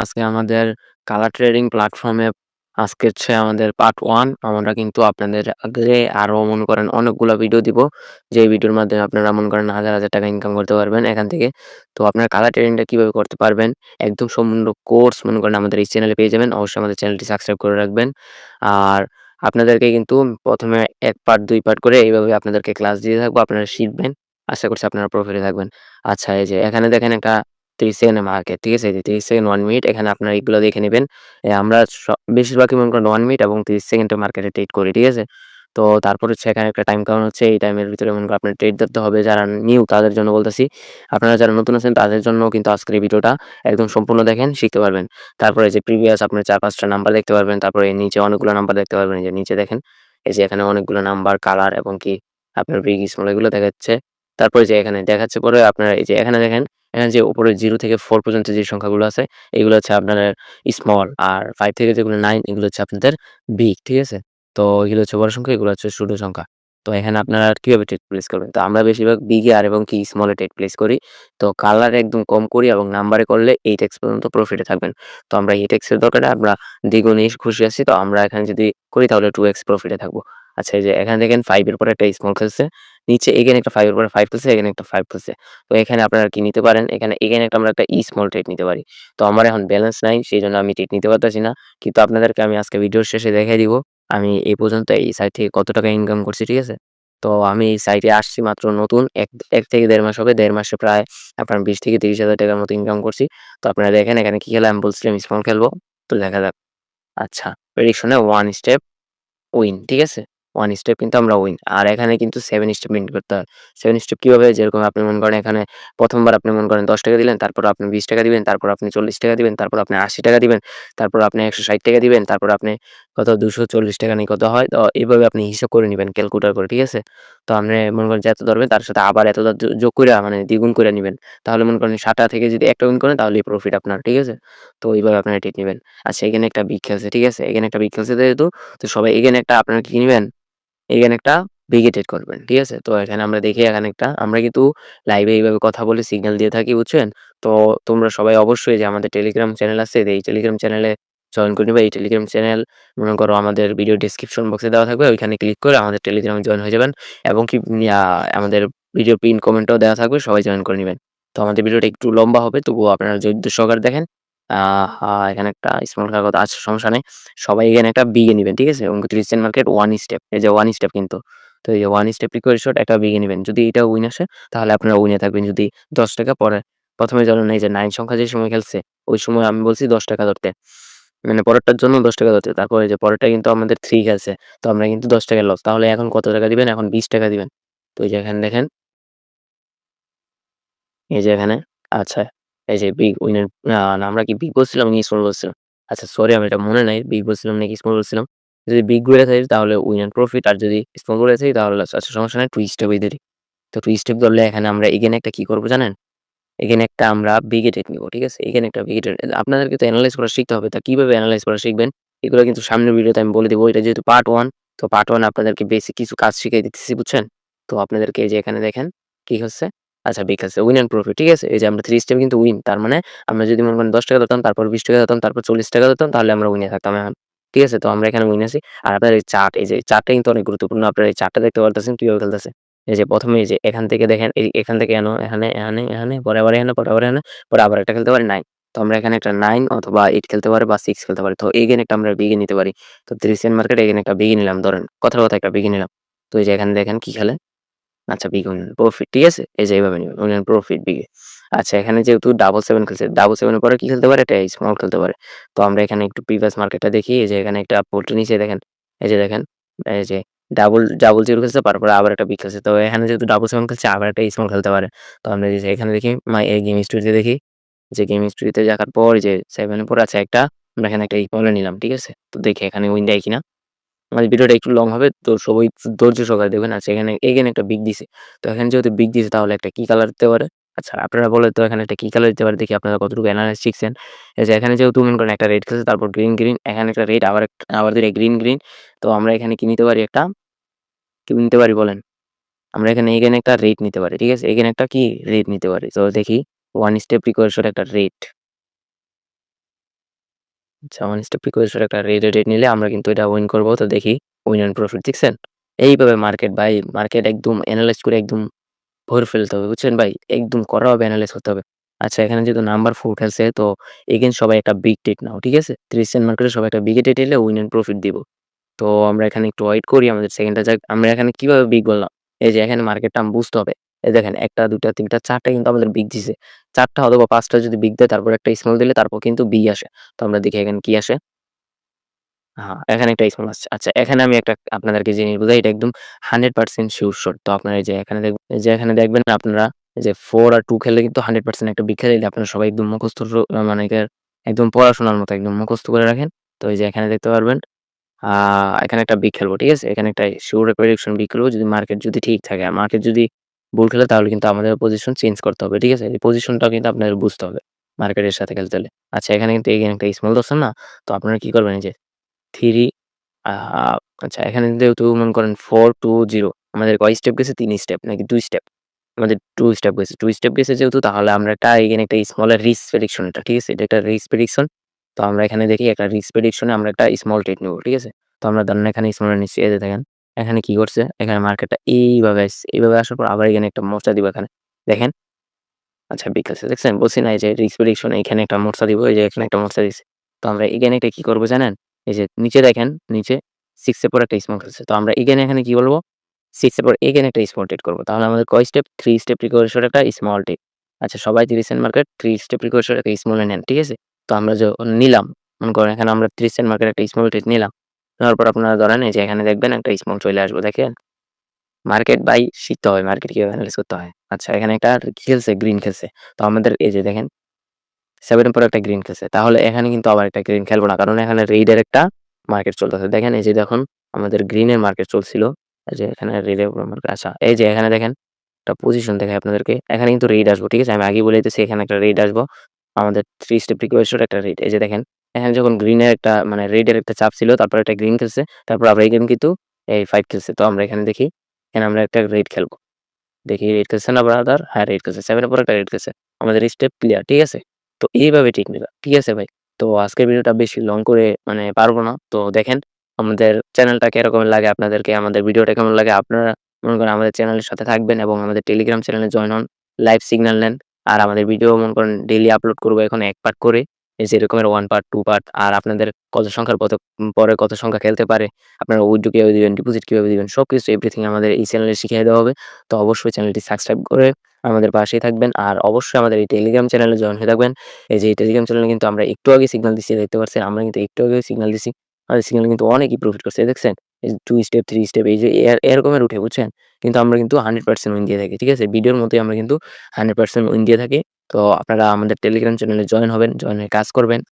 আজকে আমাদের colour trading প্ল্যাটফর্মে আজকে হচ্ছে আমাদের পার্ট 1। আমরা কিন্তু আপনাদের আগে আরো মনে করেন অনেকগুলা ভিডিও দিব। যে ভিডিওর মাধ্যমে আপনারা মনে করেন হাজার, হাজার টাকা ইনকাম করতে পারবেন এখান থেকে। তো আপনারা কালার ট্রেডিংটা কিভাবে করতে পারবেন একদম সম্পূর্ণ কোর্স মনে করেন আমাদের এই চ্যানেলে পেয়ে যাবেন। অবশ্যই আমাদের চ্যানেলটি সাবস্ক্রাইব করে রাখবেন। আর আপনাদেরকে কিন্তু ১ম এ ১ পার্ট ২ পার্ট করে এইভাবে আপনাদেরকে ক্লাস দিয়ে থাকবো। আপনারা শিখবেন। আশা করছি আপনারা প্রফিটে থাকবেন। আচ্ছা এই যে এখানে দেখেন একটা ৩০ সেকেন্ডের মার্কেট, ঠিক আছে? এই যে ৩০ সেকেন্ড 1 মিনিট এখানে আপনারা এগুলো দেখে নিবেন। আমরা বেশিরভাগই মনে করেন 1 মিনিট এবং ৩০ সেকেন্ডের মার্কেটে ট্রেড করি, ঠিক আছে? তো তারপর হচ্ছে এখানে একটা টাইম কাউন্ট হচ্ছে। এই টাইমের ভিতরে মনে করেন আপনার ট্রেড ধরতে হবে। যারা নিউ তাদের জন্য বলতেছি। আপনারা যারা নতুন আছেন তাদের জন্যও কিন্তু আজকের এই ভিডিওটা একদম সম্পূর্ণ দেখেন, শিখতে পারবেন। তারপরে এই যে প্রিভিয়াস আপনার ৪-৫ টা নাম্বার দেখতে পারবেন। তারপরে এর নিচে অনেকগুলো নাম্বার দেখতে পারবেন। এই যে নিচে দেখেন। এই যে এখানে অনেকগুলো নাম্বার, কালার এবং কি আপনার বিগ, স্মল এগুলো দেখাচ্ছে। তারপরে যে এখানে দেখাচ্ছে পরে আপনারা এই যে এখানে দেখেন, এখানে যে উপরে 0 থেকে 4 পর্যন্ত যে সংখ্যাগুলো আছে এগুলো হচ্ছে আপনার স্মল, আর 5 থেকে যেগুলো 9 এগুলো হচ্ছে আপনাদের বিগ, ঠিক আছে? তো এগুলো হচ্ছে বড় সংখ্যা, এগুলো হচ্ছে ছোট সংখ্যা। তো এখানে আপনারা কিভাবে ট্রেড প্লেস করবেন? তো আমরা বেশিরভাগ বিগে আর এবং কি স্মলে ট্রেড প্লেস করি। তো কালার একদম কম করি এবং নাম্বারে করলে 8x পর্যন্ত প্রফিটে থাকবেন। তো আমরা 8x এর দরকারে আমরা দ্বিগুণে খুশি আছি। তো আমরা এখানে যদি করি তাহলে 2x প্রফিটে থাকবো। আচ্ছা এই যে এখানে দেখেন 5 এর পরে একটা স্মল খেলছে। নিচে এগেইন একটা 5 এর পরে 5 খেলছে, এগেইন একটা 5 খেলছে। তো এখানে আপনারা কি নিতে পারেন? এখানে এগেইন একটা আমরা একটা স্মল ট্রেড নিতে পারি। তো আমার এখন ব্যালেন্স নাই, সেজন্য আমি ট্রেড নিতে পারতেছি না। কিন্তু আপনাদেরকে আমি আজকে ভিডিওর শেষে দেখাই দিব। আমি এই পর্যন্ত এই সাইট থেকে কত টাকা ইনকাম করছি, ঠিক আছে? তো আমি এই সাইটে আসছি মাত্র নতুন ১ থেকে ১.৫ মাস হবে। ১.৫ মাসে প্রায় আপনার ২০ থেকে ৩০,০০০ টাকার মতো ইনকাম করছি। তো আপনারা দেখেন এখানে কি খেলা, আমি বলছিলাম স্মল খেলবো। তো দেখা যাক। আচ্ছা, প্রেডিকশন এ 1 স্টেপ উইন, ঠিক আছে? 1 স্টেপ কিন্তু আমরা উইন। আর এখানে কিন্তু 7 স্টেপ মেইনটেইন করতে হয়। 7 স্টেপ কিভাবে? যেরকম আপনি মনে করেন এখানে ১ম বার আপনি মনে করেন ৳১০ দিলেন, তারপর আপনি ৳২০ দিবেন, তারপর আপনি ৳৪০ দিবেন, তারপর আপনি ৳৮০ দিবেন, তারপর আপনি ৳১৬০ দিবেন, তারপর আপনি কত ৳২৪০ নাকি কত হয়? তো এভাবে আপনি হিসাব করে নিবেন ক্যালকুলেটর করে, ঠিক আছে? তো আপনি মনে করেন যে এত ধরবেন তার সাথে আবার এতটা যোগ কইরা মানে দ্বিগুণ কইরা নিবেন। তাহলে মনে করেন ৭ টা থেকে যদি একটা উইন করেন তাহলেই প্রফিট আপনার, ঠিক আছে? তো এইভাবে আপনারা ট্রিট নিবেন। আচ্ছা এখানে একটা বিগ খেলছে, ঠিক আছে? এখানে একটা বিগ খেলছে যেহেতু, তো সবাই এখানে একটা আপনারা কি নিবেন? এখানে একটা বিগেটেড করবেন। ঠিক আছে? তো এখানে আমরা দেখি এখানে একটা আমরা কিন্তু লাইভে এইভাবে কথা বলে সিগন্যাল দিয়ে থাকি, বুঝছেন? তো তোমরা সবাই অবশ্যই যে আমাদের টেলিগ্রাম চ্যানেল আছে, এই টেলিগ্রাম চ্যানেলে জয়েন করে নিবা। এই টেলিগ্রাম চ্যানেল মনে করো আমাদের ভিডিও ডেসক্রিপশন বক্সে দেওয়া থাকবে। ওইখানে ক্লিক করে আমাদের টেলিগ্রামে জয়েন হয়ে যাবেন এবং কি আমাদের ভিডিও পিন কমেন্টও দেওয়া থাকবে। সবাই জয়েন করে নিবেন। তো আমাদের ভিডিওটা একটু লম্বা হবে তবুও আপনারা ধৈর্য সহকারে দেখেন। আ এখানে একটা স্মল কাগজ আছে, সমস্যা নেই। সবাই এখানে একটা বিগে নিবেন, ঠিক আছে? এবং রিসেন্ট মার্কেট 1 স্টেপ। এই যে 1 স্টেপ কিন্তু। তো এই যে 1 স্টেপ রিকোয়েস্ট শট একটা বিগে নিবেন। যদি এটা উইন আসে তাহলে আপনারা উইনে থাকবেন। যদি ৳১০ পরে ১ম এ ধরেন এই যে 9 সংখ্যা যে সময় খেলছে, ওই সময় আমি বলছি ৳১০ ধরতে। মানে পরেরটার জন্য ৳১০ ধরতে। তারপরে এই যে পরেরটা কিন্তু আমাদের 3 খেলছে। তো আমরা কিন্তু ৳১০ লস। তাহলে এখন কত টাকা দিবেন? এখন ৳20 দিবেন। তো এই যে এখানে দেখেন, এই যে এখানে আচ্ছা, এই যে বিগ উইনার না আমরা কি বিগ বলছিলাম নাকি স্মল বলছিলাম? আচ্ছা সরি, আমি এটা মনে নাই বিগ বলছিলাম নাকি স্মল বলছিলাম। যদি বিগ বলে থাকি তাহলে উইন এন্ড প্রফিট, আর যদি স্মল বলে থাকি তাহলে লস। আচ্ছা সমস্যা নাই, 2 স্টেপই ধরি। তো 2 স্টেপ ধরলে এখানে আমরা এখানে একটা কি করব জানেন? এখানে একটা আমরা বিগেটেড নিব, ঠিক আছে? এখানে একটা বিগেটেড আপনাদেরকে তো এনালাইজ করা শিখতে হবে। তা কিভাবে এনালাইজ করা শিখবেন? এগুলো কিন্তু সামনের ভিডিওতে আমি বলে দিব। এটা যেহেতু পার্ট 1, তো পার্ট 1 আপনাদেরকে বেসিক কিছু কাজ শিখাই দিতেছি, বুঝছেন? তো আপনাদেরকে এই যে এখানে দেখেন কি হচ্ছে? আচ্ছা বিগ আছে উইন অ্যান্ড প্রফিট, ঠিক আছে? এই যে আমরা 3 স্টেপ কিন্তু উইন। তার মানে আমরা যদি মনে করেন ৳১০ ধরতাম, তারপর ৳20 ধরতাম, তারপর ৳40 ধরতাম তাহলে আমরা উইনে থাকতাম এখন। ঠিক আছে? তো আমরা এখানে উইন আছি। আর আপনার এই চার্ট, এই যে চার্টটা কিন্তু অনেক গুরুত্বপূর্ণ। আপনারা এই চার্টটা দেখতে পারতেছেন কিভাবে খেলতেছে। এই যে ১ম এ এই যে এখান থেকে দেখেন, এখান থেকে এখানে, পরে আবার এখানে, পরে আবার এখানে, পরে আবার একটা খেলতে পারি 9। তো আমরা এখানে একটা 9 অথবা 8 খেলতে পারি বা 6 খেলতে পারি। তো এগেইন একটা আমরা বিগে নিতে পারি। তো রিসেন্ট মার্কেটে এগেইন একটা বিগে নিলাম ধরেন। কথার কথা একটা বিগে নিলাম। তো এই যে এখানে দেখেন কি খেলে? আচ্ছা বিগ উইন প্রফিট, ঠিক আছে? এই যে এভাবে নিবেন। উইন এন্ড প্রফিট বিগে। আচ্ছা এখানে যেহেতু ডাবল 7 খেলছে, ডাবল 7 এর পরে কি খেলতে পারে? এটা স্মল খেলতে পারে। তো আমরা এখানে একটু প্রিভিয়াস মার্কেটটা দেখি। এই যে এখানে একটা পোল্ট্রি নিচে দেখেন। এই যে দেখেন, এই যে ডাবল 0 খেলছে, তারপরে আবার একটা বিগ খেলছে। তো এখানে যেহেতু ডাবল 7 খেলছে আবার একটা স্মল খেলতে পারে। তো আমরা এই যে এখানে দেখি এই গেম হিস্ট্রিতে দেখি। যে গেম হিস্ট্রিতে দেখার পর এই যে 7 এর পরে আছে একটা, আমরা এখানে একটা ইকুয়ালে নিলাম, ঠিক আছে? তো দেখি এখানে উইন দেয় কিনা। আমাদের ভিডিওটা একটু লং হবে তো সবাই ধৈর্য সহকারে দেখবেন। আচ্ছা এখানে একটা বিগ দিছে। তো এখানে যেহেতু বিগ দিছে তাহলে একটা কি কালার দিতে পারে? আচ্ছা আপনারা বলেন তো এখানে একটা কি কালার দিতে পারে, দেখি আপনারা কতটুকু এনালাইজ শিখছেন। এই যে এখানে যেহেতু মনে করেন একটা রেড খেলছে, তারপর গ্রিন, এখানে একটা রেড, আবার দুইটা গ্রিন। তো আমরা এখানে কি নিতে পারি? একটা কি নিতে পারি বলেন? আমরা এখানে একটা রেড নিতে পারি। ঠিক আছে? এখানে একটা কি রেড নিতে পারি। তো দেখি 1 স্টেপ প্রিকশন একটা রেড। আচ্ছা, ওয়ান স্টেপ প্রিকশন একটা রেট নিলে আমরা কিন্তু এটা উইন করব। তো দেখি উইন অ্যান্ড প্রফিট দেখছেন? এইভাবে মার্কেট ভাই, মার্কেট একদম এনালাইজ করে একদম ভরে ফেলতে হবে, বুঝছেন ভাই? একদম কড়াভাবে এনালাইজ করতে হবে। আচ্ছা, এখানে যেহেতু নাম্বার 4 খেলছে তো এগেইন সবাই একটা বিগ ট্রেড নাও, ঠিক আছে? 30 সেন্ট মার্কেটে সবাই একটা বিগ ট্রেড নিলে উইন অ্যান্ড প্রফিট দিব। তো আমরা এখানে একটু ওয়েট করি, আমাদের সেকেন্ডটা যাক। আমরা এখানে কিভাবে বিগ বললাম? এই যে এখানে মার্কেটটা বুঝতে হবে। এই দেখেন ১ টা ২ টা ৩ টা ৪ টা কিন্তু আমাদের বিগ দিছে। ৪ টা অথবা ৫ টা যদি বিগ দেয় তারপর একটা স্মল দিলে তারপর কিন্তু বি আসে। তো আমরা দেখি এখানে কি আসে? এখানে একটা স্মল আসছে। আচ্ছা, এখানে আমি একটা আপনাদেরকে জিনিস বুঝাই, এটা একদম 100% সিউর শট। তো আপনারা এই যে এখানে দেখবেন আপনারা এই যে 4 আর 2 খেললে কিন্তু 100% একটা বিগ খেলে দিলে আপনারা সবাই একদম মুখস্থ মানে একদম পড়াশোনার মতো একদম মুখস্থ করে রাখেন। তো এই যে এখানে দেখতে পারবেন আ এখানে একটা বিগ খেলবো, ঠিক আছে? এখানে একটা শিওর প্রেডিকশন বিগ খেলবো যদি মার্কেট যদি ঠিক থাকে। আর মার্কেট যদি ভুল খেলে তাহলে কিন্তু আমাদের পজিশন চেঞ্জ করতে হবে, ঠিক আছে? এই পজিশনটাও কিন্তু আপনাদের বুঝতে হবে মার্কেটের সাথে খেলতে হলে। আচ্ছা, এখানে কিন্তু এগেইন একটা স্মল ধরছেন না? তো আপনারা কি করবেন এই যে 3 আ আচ্ছা, এখানে যেহেতু মনে করেন 4, 2, 0 আমাদের কয় স্টেপ গেছে? ৩ স্টেপ নাকি 2 স্টেপ? আমাদের 2 স্টেপ গেছে। 2 স্টেপ গেছে যেহেতু তাহলে আমরা এখানে একটা স্মলের রিস্ক প্রেডিকশন এটা, ঠিক আছে? এটা একটা রিস্ক প্রেডিকশন। তো আমরা এখানে দেখি একটা রিস্ক প্রেডিকশন এ আমরা একটা স্মল ট্রেড নিবো, ঠিক আছে? তো আমরা ধরেন এখানে স্মল নিচ্ছি। এই যে দেখেন, এখানে কি করছে? এখানে মার্কেটটা এইভাবে আসছে। এইভাবে আসার পর আবার এখানে একটা মোর্চা দিব এখানে। দেখেন, আচ্ছা বিকাশে দেখছেন? বলছি না এই যে রিস্ক প্রেডিকশন এখানে একটা মোর্চা দিব। এই যে এখানে একটা মোর্চা দিছি। তো আমরা এখানে এটা কি করব জানেন? এই যে নিচে দেখেন, নিচে 6 এর পর একটা স্মল খেলছে। তো আমরা এখানে কি বলব? 6 এর পর এখানে একটা স্মল ট্রেড করব। তাহলে আমাদের কয় স্টেপ? 3 স্টেপ প্রিকশন একটা স্মল ট্রেড। আচ্ছা, সবাই 30 সেন্ট মার্কেট 3 স্টেপ প্রিকশন একটা স্মল এ নেন, ঠিক আছে? তো আমরা নিলাম, মনে করেন এখানে আমরা 30 সেন্ট মার্কেট একটা স্মল ট্রেড নিলাম। নেওয়ার পর আপনারা ধরেন এই যে এখানে দেখবেন একটা স্মল চলে আসবে, দেখেন? মার্কেট ভাই শিখতে হয়, মার্কেট কিভাবে এনালাইজ করতে হয়। আচ্ছা, এখানে একটা খেলছে, গ্রিন খেলছে। তো আমাদের এই যে দেখেন 7 এর পরে একটা গ্রিন খেলছে। তাহলে এখানে কিন্তু আবার একটা গ্রিন খেলবো না। কারণ এখানে রেড এর একটা মার্কেট চলতেছে। দেখেন এই যে দেখুন আমাদের গ্রিনের মার্কেট চলছিল। এই যে এখানে রেড এর উপর মার্কেট আচ্ছা, এই যে এখানে দেখেন একটা পজিশন দেখাই আপনাদেরকে। এখানে কিন্তু রেড আসবো, ঠিক আছে? আমি আগেই বলে দিতেছি এখানে একটা রেড আসবো। আমাদের 3 স্টেপ প্রিকশন একটা রেড। এই যে দেখেন এখানে যখন গ্রিনের একটা মানে রেড এর একটা চাপ ছিল, তারপর একটা গ্রিন খেলছে। তারপর আবার এখানে কিন্তু এই 5 খেলছে। তো আমরা এখানে দেখি, এখানে আমরা একটা রেড খেলবো। দেখি রেড খেলছে না ব্রাদার? হ্যাঁ, রেড খেলছে। 7 এর পর একটা রেড খেলছে। আমাদের স্টেপ ক্লিয়ার, ঠিক আছে? তো এইভাবে ঠিক নিবা। ঠিক আছে ভাই? তো আজকের ভিডিওটা বেশি লং করে মানে পারব না। তো দেখেন আমাদের চ্যানেলটা কিরকম লাগে আপনাদেরকে, আমাদের ভিডিওটা কেমন লাগে। আপনারা মনে করেন আমাদের চ্যানেলের সাথে থাকবেন এবং আমাদের টেলিগ্রাম চ্যানেলে জয়েন হন। লাইভ সিগন্যাল নেন। আর আমাদের ভিডিও মনে করেন ডেইলি আপলোড করব এখন ১ পার্ট করে। এই যে এরকমের 1 পার্ট, 2 পার্ট আর আপনাদের কত সংখ্যার পরে কত সংখ্যা খেলতে পারে। আপনারা উইথড্র কিভাবে দিবেন, ডিপোজিট কিভাবে দিবেন সবকিছু এভরিথিং আমাদের এই চ্যানেলে শিখিয়ে দেওয়া হবে। তো অবশ্যই চ্যানেলটি সাবস্ক্রাইব করে আমাদের পাশেই থাকবেন। আর অবশ্যই আমাদের এই টেলিগ্রাম চ্যানেলে জয়েন হয়ে থাকবেন। এই যে এই টেলিগ্রাম চ্যানেলে কিন্তু আমরা একটু আগে সিগন্যাল দিচ্ছি দেখতে পাচ্ছেন। আমরা কিন্তু একটু আগে সিগন্যাল দিছি। আমাদের সিগন্যাল কিন্তু অনেকই প্রফিট করছে দেখছেন? এই যে 2 স্টেপ, 3 স্টেপ এই যে এরকমের উঠে বুঝছেন? কিন্তু আমরা কিন্তু 100% উইন দিয়ে থাকি। ঠিক আছে? ভিডিওর মতোই আমরা কিন্তু 100% উইন দিয়ে থাকি। তো আপনারা আমাদের টেলিগ্রাম চ্যানেলে জয়েন হবেন, জয়েন হয়ে কাজ করবেন।